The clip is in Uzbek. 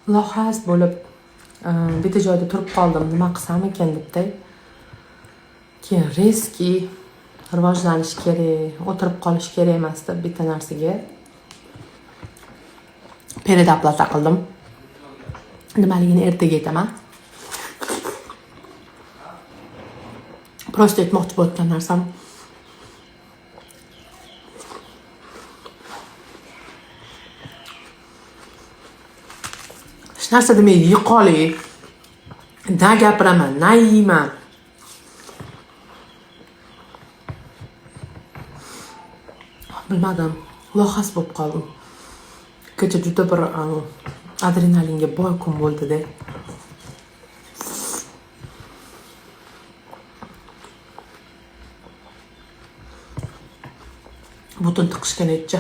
lohas bo'lib bitta joyda turib qoldim, nima qilsam ekan debday. Keyin reski rivojlanish kerak, o'tirib qolish kerak emas deb bitta narsaga передоплата qildim. Nimaligini ertaga aytaman. Prosta aytmoqchi bo'lgan narsam hech narsa demay yiqolay. Na gapiraman, na yeyman. Bilmadim, lohas bo'lib qoldim. Kecha juda bir adrenalinga boy kun bo'ldi-da. Butun tiqishgan etcha.